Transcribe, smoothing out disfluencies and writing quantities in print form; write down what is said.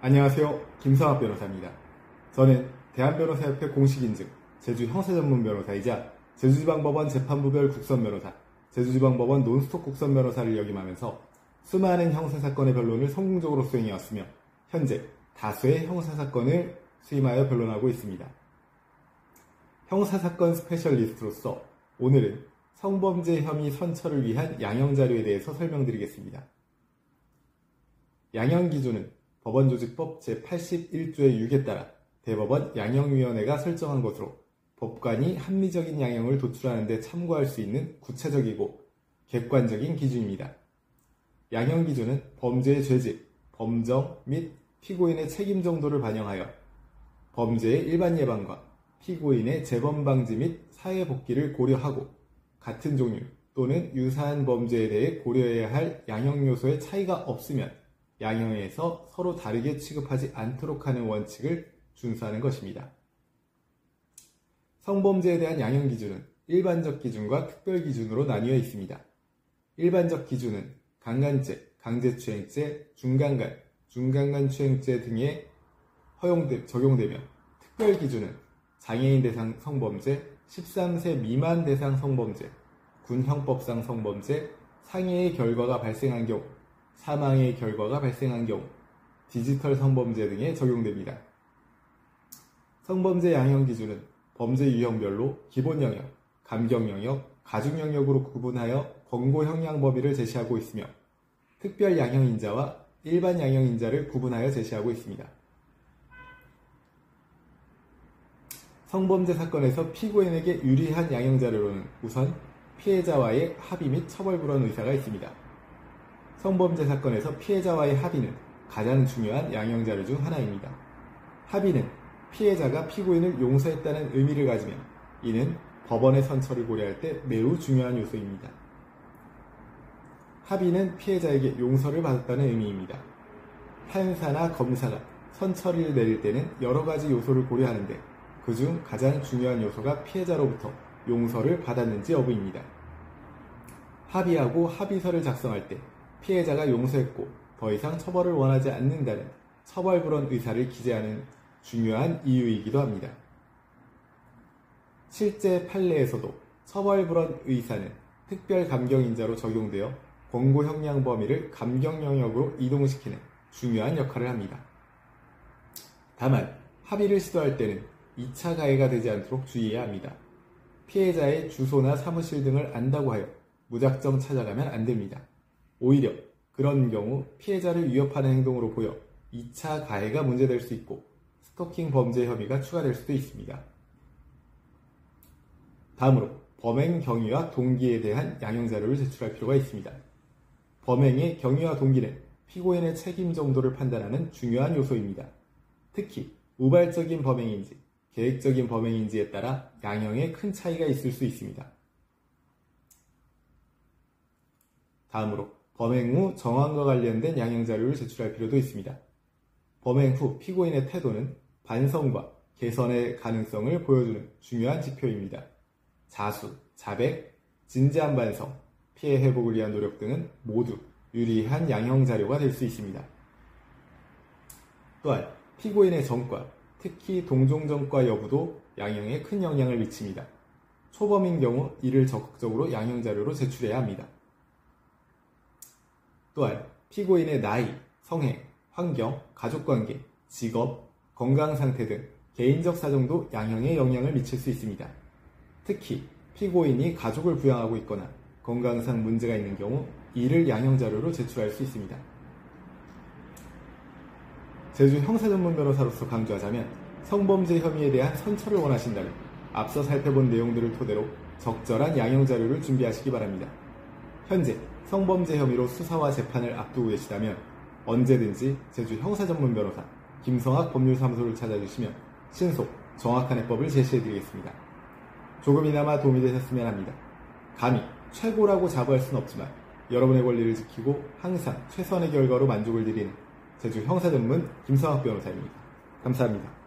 안녕하세요. 김성학 변호사입니다. 저는 대한변호사협회 공식인증 제주형사전문변호사이자 제주지방법원 재판부별 국선변호사, 제주지방법원 논스톱 국선변호사를 역임하면서 수많은 형사사건의 변론을 성공적으로 수행해왔으며 현재 다수의 형사사건을 수임하여 변론하고 있습니다. 형사사건 스페셜리스트로서 오늘은 성범죄 혐의 선처를 위한 양형자료에 대해서 설명드리겠습니다. 양형기준은 법원조직법 제81조의 6에 따라 대법원 양형위원회가 설정한 것으로 법관이 합리적인 양형을 도출하는 데 참고할 수 있는 구체적이고 객관적인 기준입니다. 양형기준은 범죄의 죄질, 범정 및 피고인의 책임 정도를 반영하여 범죄의 일반 예방과 피고인의 재범 방지 및 사회 복귀를 고려하고 같은 종류 또는 유사한 범죄에 대해 고려해야 할 양형 요소의 차이가 없으면 양형에서 서로 다르게 취급하지 않도록 하는 원칙을 준수하는 것입니다. 성범죄에 대한 양형 기준은 일반적 기준과 특별 기준으로 나뉘어 있습니다. 일반적 기준은 강간죄, 강제추행죄, 중간간추행죄 등에 적용되며 특별 기준은 장애인 대상 성범죄, 13세 미만 대상 성범죄, 군형법상 성범죄, 상해의 결과가 발생한 경우, 사망의 결과가 발생한 경우, 디지털 성범죄 등에 적용됩니다. 성범죄 양형 기준은 범죄 유형별로 기본 영역, 감경 영역, 가중 영역으로 구분하여 권고 형량 범위를 제시하고 있으며 특별 양형인자와 일반 양형인자를 구분하여 제시하고 있습니다. 성범죄 사건에서 피고인에게 유리한 양형자료로는 우선 피해자와의 합의 및 처벌 불원 의사가 있습니다. 성범죄 사건에서 피해자와의 합의는 가장 중요한 양형자료 중 하나입니다. 합의는 피해자가 피고인을 용서했다는 의미를 가지며 이는 법원의 선처를 고려할 때 매우 중요한 요소입니다. 합의는 피해자에게 용서를 받았다는 의미입니다. 판사나 검사가 선처를 내릴 때는 여러 가지 요소를 고려하는데 그중 가장 중요한 요소가 피해자로부터 용서를 받았는지 여부입니다. 합의하고 합의서를 작성할 때 피해자가 용서했고 더 이상 처벌을 원하지 않는다는 처벌불원 의사를 기재하는 중요한 이유이기도 합니다. 실제 판례에서도 처벌불원 의사는 특별감경인자로 적용되어 권고 형량 범위를 감경 영역으로 이동시키는 중요한 역할을 합니다. 다만 합의를 시도할 때는 2차 가해가 되지 않도록 주의해야 합니다. 피해자의 주소나 사무실 등을 안다고 하여 무작정 찾아가면 안 됩니다. 오히려 그런 경우 피해자를 위협하는 행동으로 보여 2차 가해가 문제될 수 있고 스토킹 범죄 혐의가 추가될 수도 있습니다. 다음으로 범행 경위와 동기에 대한 양형자료를 제출할 필요가 있습니다. 범행의 경위와 동기는 피고인의 책임 정도를 판단하는 중요한 요소입니다. 특히 우발적인 범행인지 계획적인 범행인지에 따라 양형에 큰 차이가 있을 수 있습니다. 다음으로 범행 후 정황과 관련된 양형자료를 제출할 필요도 있습니다. 범행 후 피고인의 태도는 반성과 개선의 가능성을 보여주는 중요한 지표입니다. 자수, 자백, 진지한 반성, 피해 회복을 위한 노력 등은 모두 유리한 양형자료가 될 수 있습니다. 또한 피고인의 전과, 특히 동종전과 여부도 양형에 큰 영향을 미칩니다. 초범인 경우 이를 적극적으로 양형자료로 제출해야 합니다. 또한 피고인의 나이, 성행, 환경, 가족관계, 직업, 건강상태 등 개인적 사정도 양형에 영향을 미칠 수 있습니다. 특히 피고인이 가족을 부양하고 있거나 건강상 문제가 있는 경우 이를 양형자료로 제출할 수 있습니다. 제주 형사전문변호사로서 강조하자면 성범죄 혐의에 대한 선처를 원하신다면 앞서 살펴본 내용들을 토대로 적절한 양형자료를 준비하시기 바랍니다. 현재 성범죄 혐의로 수사와 재판을 앞두고 계시다면 언제든지 제주 형사전문변호사 김성학 법률사무소를 찾아주시면 신속, 정확한 해법을 제시해드리겠습니다. 조금이나마 도움이 되셨으면 합니다. 감히 최고라고 자부할 수는 없지만 여러분의 권리를 지키고 항상 최선의 결과로 만족을 드리는 제주 형사전문 김성학 변호사입니다. 감사합니다.